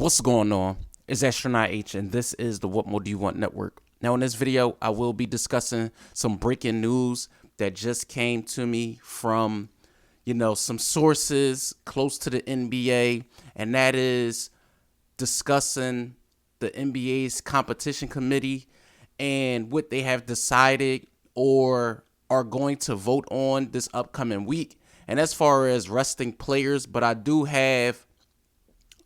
What's going on? It's Astronaut H, and this is the What More Do You Want Network. Now, in this video, I will be discussing some breaking news that just came to me from, some sources close to the NBA, and that is discussing the NBA's competition committee and what they have decided or are going to vote on this upcoming week. And as far as resting players, but I do have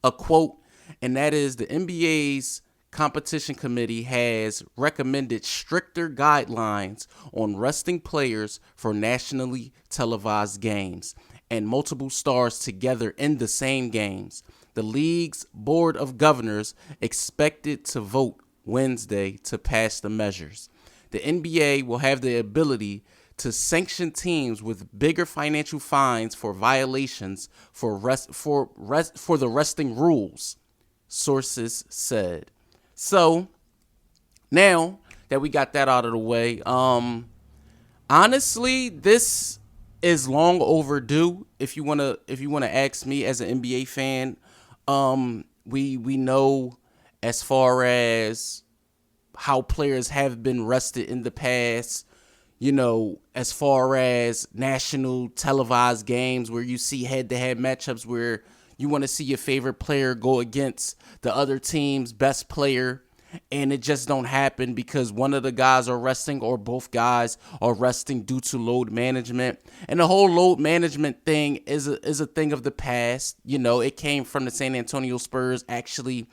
a quote, and that is the NBA's competition committee has recommended stricter guidelines on resting players for nationally televised games and multiple stars together in the same games. The league's board of governors expected to vote Wednesday to pass the measures. The NBA will have the ability to sanction teams with bigger financial fines for violations for the resting rules, sources said. So now that we got that out of the way, honestly, this is long overdue. If you wanna ask me as an NBA fan, we know as far as how players have been rested in the past. As far as national televised games where you see head-to-head matchups where you want to see your favorite player go against the other team's best player, and it just don't happen because one of the guys are resting or both guys are resting due to load management. And the whole load management thing is a thing of the past. It came from the San Antonio Spurs actually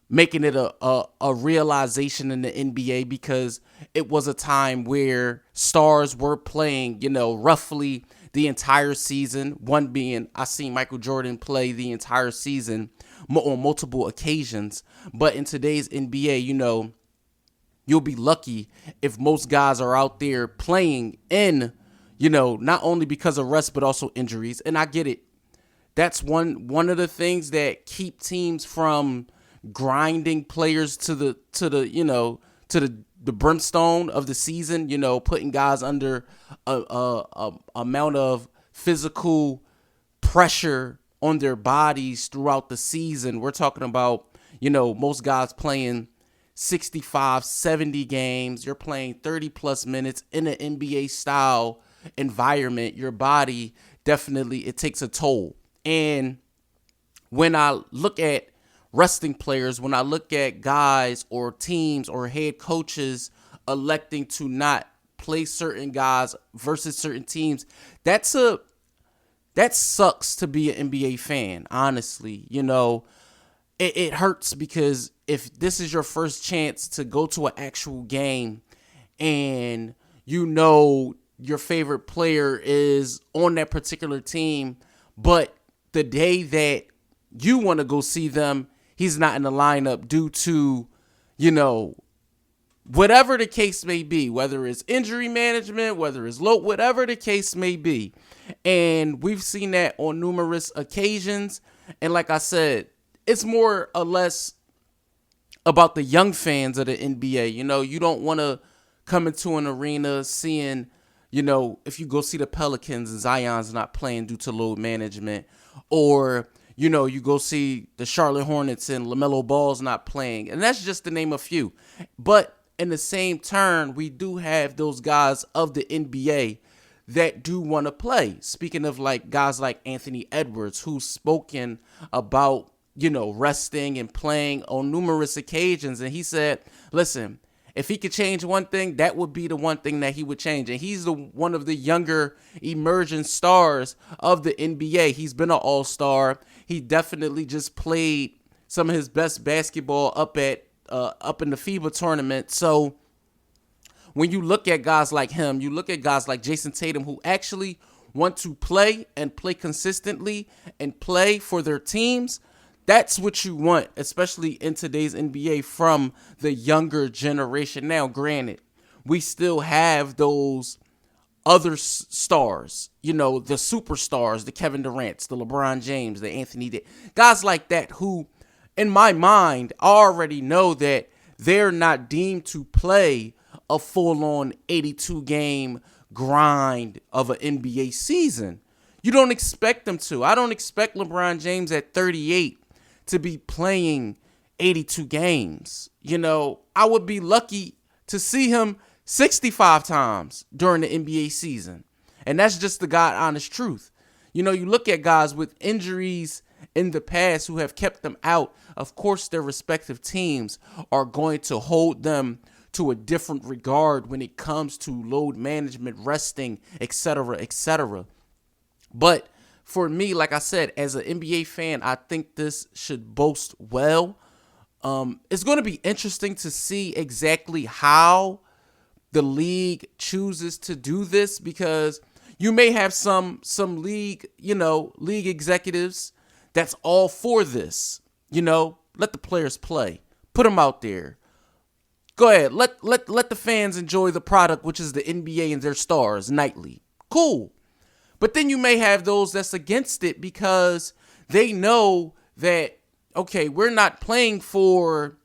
making it a realization in the NBA because it was a time where stars were playing, roughly the entire season. One being, I seen Michael Jordan play the entire season on multiple occasions. But in today's NBA, you'll be lucky if most guys are out there playing in, not only because of rest, but also injuries. And I get it. That's one of the things that keep teams from grinding players to the brimstone of the season, putting guys under a amount of physical pressure on their bodies throughout the season. We're talking about, most guys playing 65, 70 games. You're playing 30 plus minutes in an NBA style environment. Your body definitely, it takes a toll. And when I look at resting players, when I look at guys or teams or head coaches electing to not play certain guys versus certain teams, that sucks to be an NBA fan, honestly. It hurts because if this is your first chance to go to an actual game and your favorite player is on that particular team, but the day that you want to go see them, he's not in the lineup due to, whatever the case may be, whether it's injury management, whether it's low, whatever the case may be. And we've seen that on numerous occasions. And like I said, it's more or less about the young fans of the NBA. You don't want to come into an arena seeing, if you go see the Pelicans and Zion's not playing due to load management, or you go see the Charlotte Hornets and LaMelo Ball's not playing. And that's just to name a few. But in the same turn, we do have those guys of the NBA that do want to play. Speaking of guys like Anthony Edwards, who's spoken about, resting and playing on numerous occasions. And he said, listen, if he could change one thing, that would be the one thing that he would change. And he's one of the younger emerging stars of the NBA. He's been an all-star. He definitely just played some of his best basketball up in the FIBA tournament. So when you look at guys like him, you look at guys like Jason Tatum, who actually want to play and play consistently and play for their teams. That's what you want, especially in today's NBA, from the younger generation. Now, granted, we still have those other stars, the superstars, the Kevin Durant's, the LeBron James, the Anthony Davis, guys like that who, in my mind, I already know that they're not deemed to play a full-on 82-game grind of an NBA season. You don't expect them to. I don't expect LeBron James at 38 to be playing 82 games. You know, I would be lucky to see him 65 times during the NBA season. And that's just the God honest truth. You know, you look at guys with injuries in the past who have kept them out. Of course, their respective teams are going to hold them to a different regard when it comes to load management, resting, etc., etc. But for me, like I said, as an NBA fan, I think this should boast well. It's going to be interesting to see exactly how the league chooses to do this, because you may have some league, league executives that's all for this. Let the players play. Put them out there. Go ahead. Let the fans enjoy the product, which is the NBA and their stars nightly. Cool. But then you may have those that's against it because they know that, okay, we're not playing for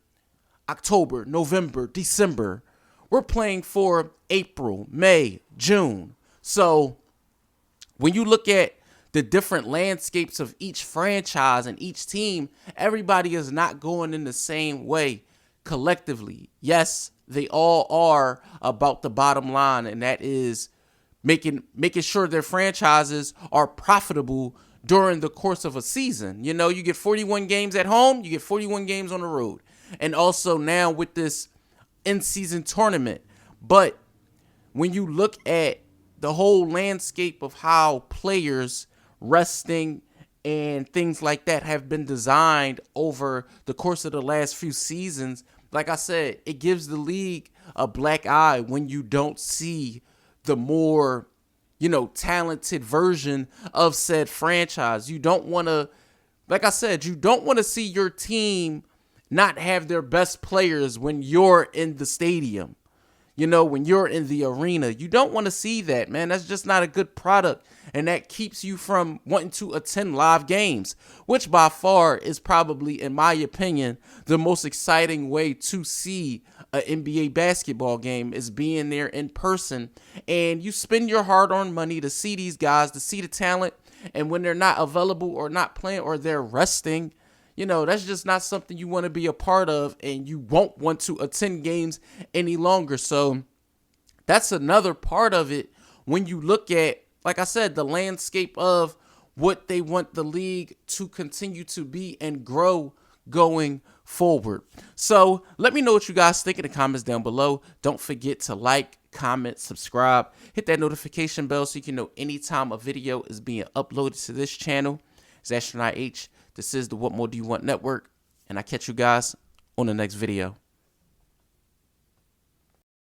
October, November, December. We're playing for April, May, June. So when you look at the different landscapes of each franchise and each team, everybody is not going in the same way collectively. Yes, they all are about the bottom line, and that is making sure their franchises are profitable during the course of a season. You get 41 games at home, you get 41 games on the road. And also now with this in-season tournament. But when you look at the whole landscape of how players resting and things like that have been designed over the course of the last few seasons, like I said, it gives the league a black eye when you don't see the more, talented version of said franchise. You don't want to, like I said, you don't want to see your team not have their best players when you're in the stadium. When you're in the arena, you don't want to see that, man. That's just not a good product. And that keeps you from wanting to attend live games, which by far is probably, in my opinion, the most exciting way to see an NBA basketball game, is being there in person. And you spend your hard-earned money to see these guys, to see the talent. And when they're not available or not playing or they're resting, that's just not something you want to be a part of, and you won't want to attend games any longer. So that's another part of it when you look at, like I said, the landscape of what they want the league to continue to be and grow going forward. So let me know what you guys think in the comments down below. Don't forget to like, comment, subscribe, hit that notification bell so you can know anytime a video is being uploaded to this channel. It's Astronaut H. This is the What More Do You Want Network, and I catch you guys on the next video.